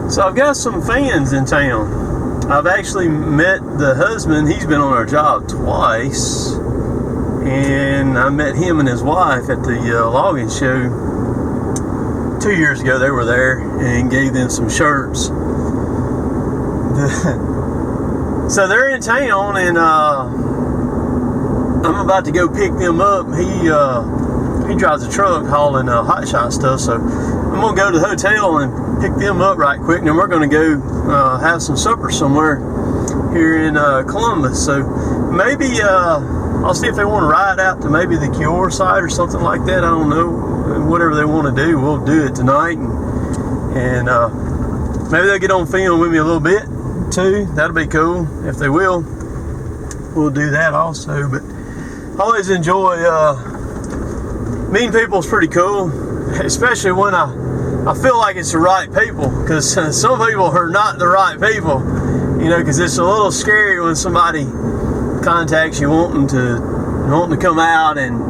So I've got some fans in town. I've actually met the husband. He's been on our job twice. And I met him and his wife at the logging show 2 years ago. They were there and gave them some shirts. So they're in town, and I'm about to go pick them up. He drives a truck hauling hot shot stuff, so I'm gonna go to the hotel and pick them up right quick, and then we're gonna go have some supper somewhere here in Columbus. So maybe I'll see if they want to ride out to maybe the Kior side or something like that. I don't know. Whatever they want to do, we'll do it tonight, and maybe they'll get on film with me a little bit too. That'll be cool. If they will, we'll do that also. But I always enjoy meeting people. Is pretty cool, especially when I feel like it's the right people, because some people are not the right people, you know, because it's a little scary when somebody contacts you wanting to come out, and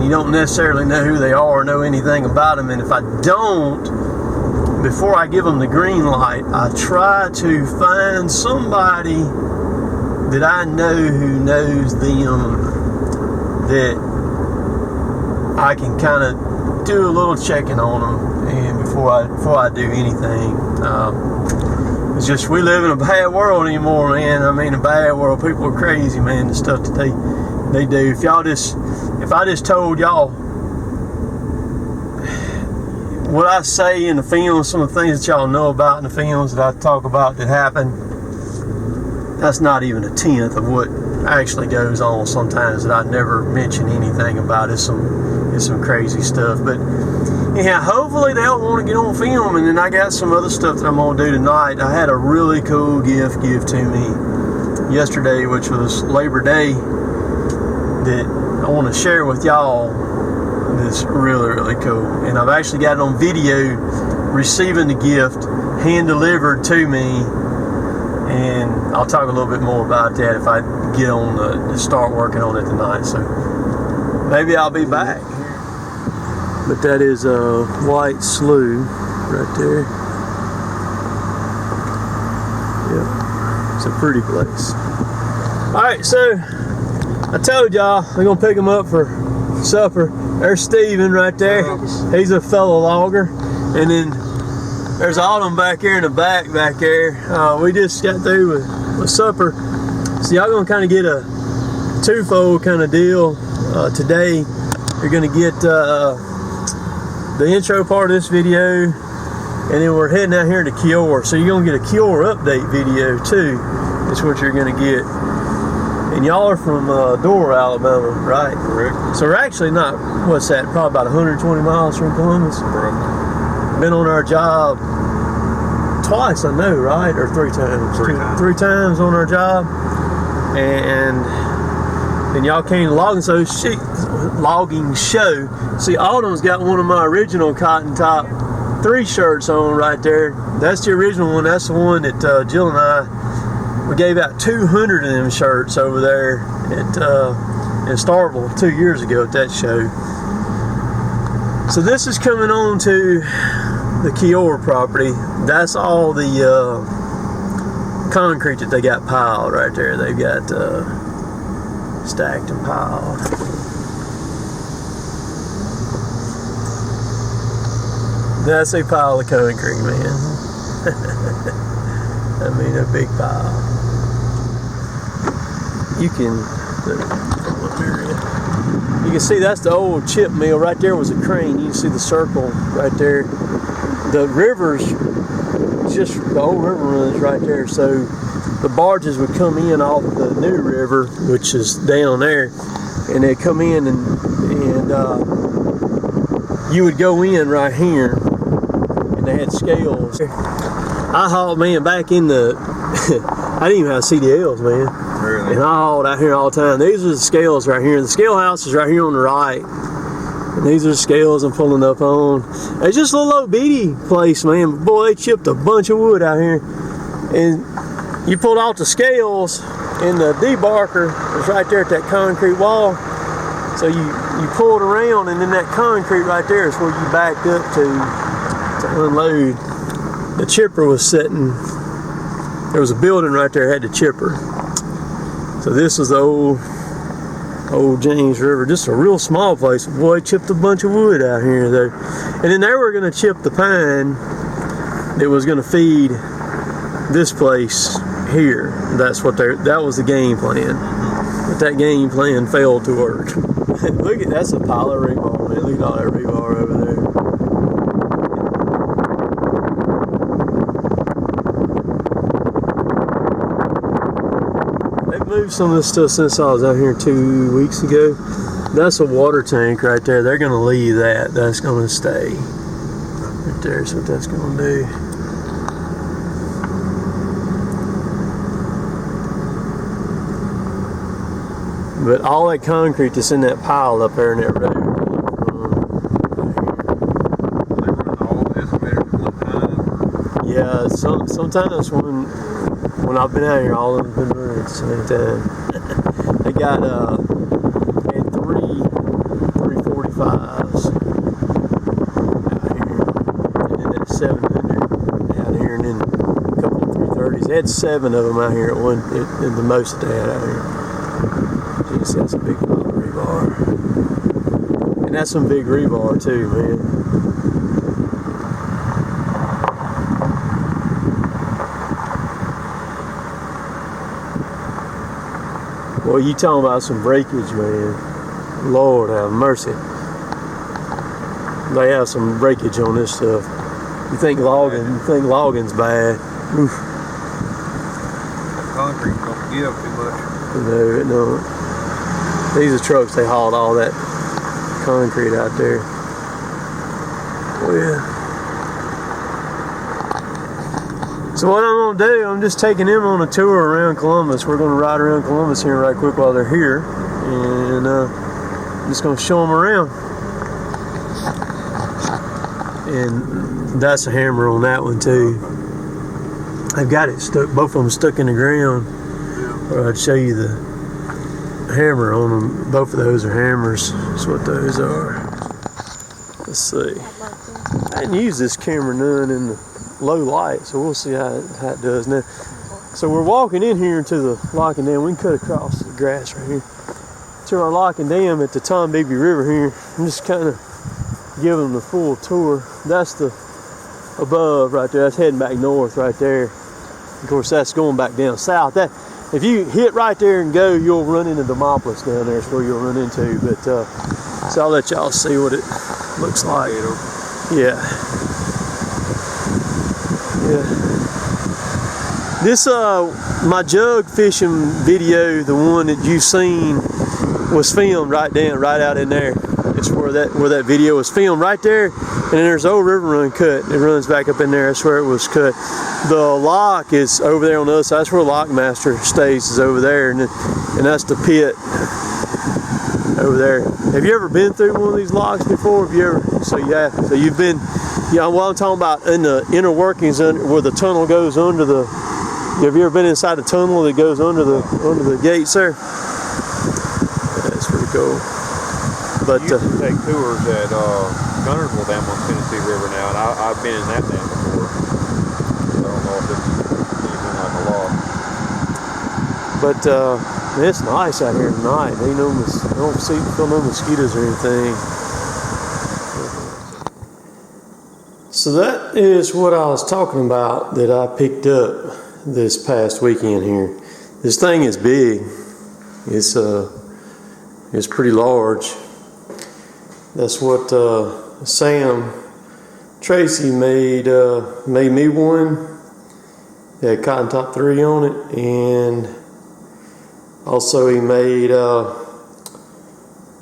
you don't necessarily know who they are or know anything about them. And if I don't, before I give them the green light, I try to find somebody that I know who knows them, that I can kind of do a little checking on them, and before I do anything. It's just, we live in a bad world anymore, man. I mean, a bad world. People are crazy, man. The stuff that they do. If I just told y'all what I say in the films, some of the things that y'all know about in the films that I talk about that happen, that's not even a tenth of what actually goes on sometimes that I never mention anything about. It's some crazy stuff. But yeah, hopefully they'll want to get on film. And then I got some other stuff that I'm going to do tonight. I had a really cool gift give to me yesterday, which was Labor Day, that I want to share with y'all. That's really, really cool. And I've actually got it on video, receiving the gift, hand delivered to me. And I'll talk a little bit more about that if I get on to start working on it tonight. So maybe I'll be back. But that is a white slough right there. Yep, it's a pretty place. Alright, so I told y'all I'm going to pick them up for supper. There's Steven right there. He's a fellow logger. And then there's Autumn back here in the back there. We just got through with supper. So y'all going to kind of get a twofold kind of deal today. You're going to get the intro part of this video, and then we're heading out here to Kior. So you're going to get a Kior update video too. That's what you're going to get. And y'all are from Door, Alabama, right? Correct. So we're actually not, what's that, probably about 120 miles from Columbus? Correct. Been on our job twice, I know, right? Or three times? Three times on our job. And then y'all came to logging show. See, Autumn's got one of my original Cotton Top 3 shirts on right there. That's the original one. That's the one that Jill and we gave out 200 of them shirts over there at in Starkville 2 years ago at that show. So this is coming on to the Kior property. That's all the concrete that they got piled right there. They've got stacked and piled. That's a pile of concrete, man. I mean, a big pile. You can see that's the old chip mill. Right there was a crane. You can see the circle right there. The rivers, just the old river runs right there. So the barges would come in off the new river, which is down there, and they'd come in and you would go in right here, and they had scales. I hauled, man, back in the I didn't even have CDLs, man. Really? And I hauled out here all the time. These are the scales right here. The scale house is right here on the right. And these are the scales I'm pulling up on. It's just a little old bitty place, man. Boy, they chipped a bunch of wood out here. And you pulled off the scales, and the debarker was right there at that concrete wall. So you pulled around, and then that concrete right there is where you backed up to unload. the chipper was sitting. There was a building right there that had the chipper. So this was the old James River, just a real small place. Boy, chipped a bunch of wood out here though. And then they were gonna chip the pine that was gonna feed this place here. That was the game plan. But that game plan failed to work. Look at, that's a pile of rebar, man. Look at all that rebar over there. Moved some of this stuff since I was out here 2 weeks ago. That's a water tank right there. They're gonna leave that. That's gonna stay right there. That's what that's gonna do. But all that concrete that's in that pile up there in that road. Yeah, sometimes when I've been out here, all of them have been running at the same time. They got had three 345s out here, and then that 700 out here, and then a couple of 330s. They had 7 of them out here at the most that they had out here. So you see, that's a big pile of rebar, and that's some big rebar too, man. Well, you talking about some breakage, man. Lord have mercy. They have some breakage on this stuff. You think logging's bad. Oof. Concrete don't give too much. No, it don't. These are trucks, they hauled all that concrete out there. Oh yeah. So what I'm gonna do, I'm just taking them on a tour around Columbus. We're gonna ride around Columbus here right quick while they're here, and I'm just gonna show them around. And that's a hammer on that one too. I've got it stuck, both of them stuck in the ground. Or I'd show you the hammer on them. Both of those are hammers. That's what those are. Let's see. I didn't use this camera none in the low light, so we'll see how it does now. So we're walking in here to the locking dam. We can cut across the grass right here to our locking dam at the Tombigbee River here. I'm just kind of giving them the full tour. That's the above right there. That's heading back north right there. Of course, that's going back down south. That if you hit right there and go, you'll run into Demopolis down there. Is where you'll run into. But so I'll let y'all see what it looks like. Yeah. Yeah. This my jug fishing video, the one that you've seen, was filmed right out in there. It's where that video was filmed right there, and then there's the old river run cut. It runs back up in there. That's where it was cut. The lock is over there on the other side. That's where Lockmaster stays, is over there, and that's the pit over there. Have you ever been through one of these locks before? Have you ever? So yeah. So you've been. Yeah, well, I'm talking about in the inner workings where the tunnel goes under the. Have you ever been inside the tunnel that goes under the gates there? That's pretty cool. But you used to take tours at Gunnersville Dam on Tennessee River now, and I've been in that dam before. So I don't know if it's anything like a lock. But it's nice out here tonight. Ain't no don't feel no mosquitoes or anything. So that is what I was talking about that I picked up this past weekend here. This thing is big. It's pretty large. That's what Sam Tracy made me one. It had cotton top 3 on it, and also he made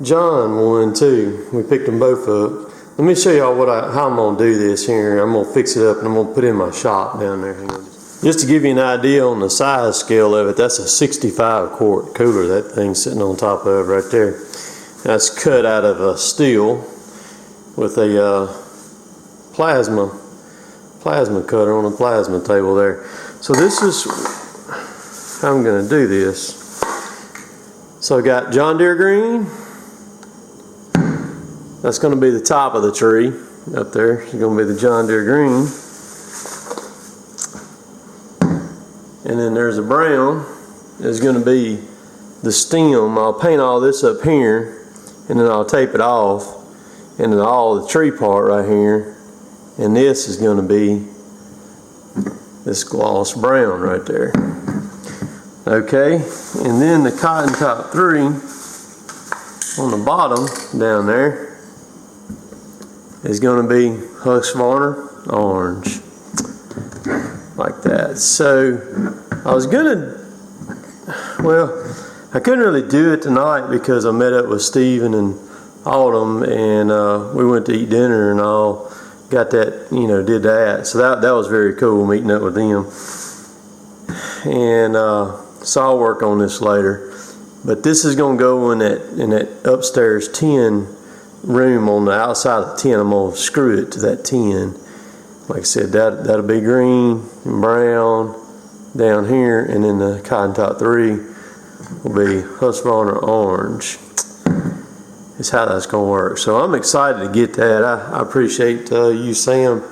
John one too. We picked them both up. Let me show y'all how I'm gonna do this here. I'm gonna fix it up and I'm gonna put it in my shop down there. Hang on. Just to give you an idea on the size scale of it, that's a 65 quart cooler that thing's sitting on top of right there. That's cut out of a steel with a plasma cutter on a plasma table there. So this is how I'm gonna do this. So I got John Deere green. That's going to be the top of the tree up there. It's going to be the John Deere green. and then there's a brown is going to be the stem. I'll paint all this up here, and then I'll tape it off, and then all the tree part right here, and this is going to be this gloss brown right there. Okay, and then the cotton top 3 on the bottom down there is going to be Husqvarna orange, like that. So I was gonna, well, I couldn't really do it tonight because I met up with Steven and Autumn, and we went to eat dinner and all, got that, you know, did that. So that was very cool, meeting up with them. And so I'll work on this later. But this is going to go in that upstairs tin room on the outside of the tin. I'm going to screw it to that tin. Like I said, that'll be green and brown down here, and then the cotton top 3 will be Husqvarna orange. Is how that's going to work. So I'm excited to get that. I appreciate you, Sam,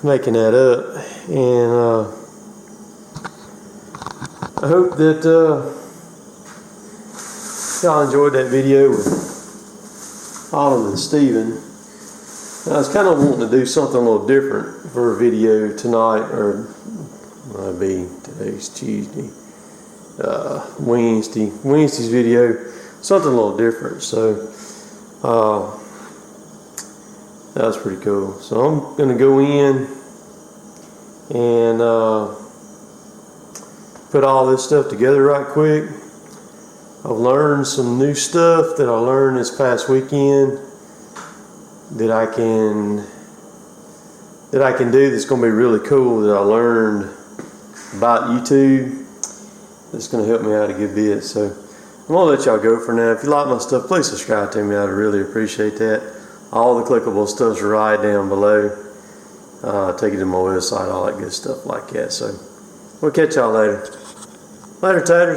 making that up, and I hope that y'all enjoyed that video with Autumn and Steven. I was kind of wanting to do something a little different for a video tonight, or might be today's Tuesday, Wednesday's video, something a little different. So that was pretty cool. So I'm gonna go in and put all this stuff together right quick. I've learned some new stuff that I learned this past weekend that I can do that's going to be really cool, that I learned about YouTube. That's going to help me out a good bit. So I'm going to let y'all go for now. If you like my stuff, please subscribe to me. I'd really appreciate that. All the clickable stuff's right down below. Take you to my website, all that good stuff like that. So we'll catch y'all later. Later, taters.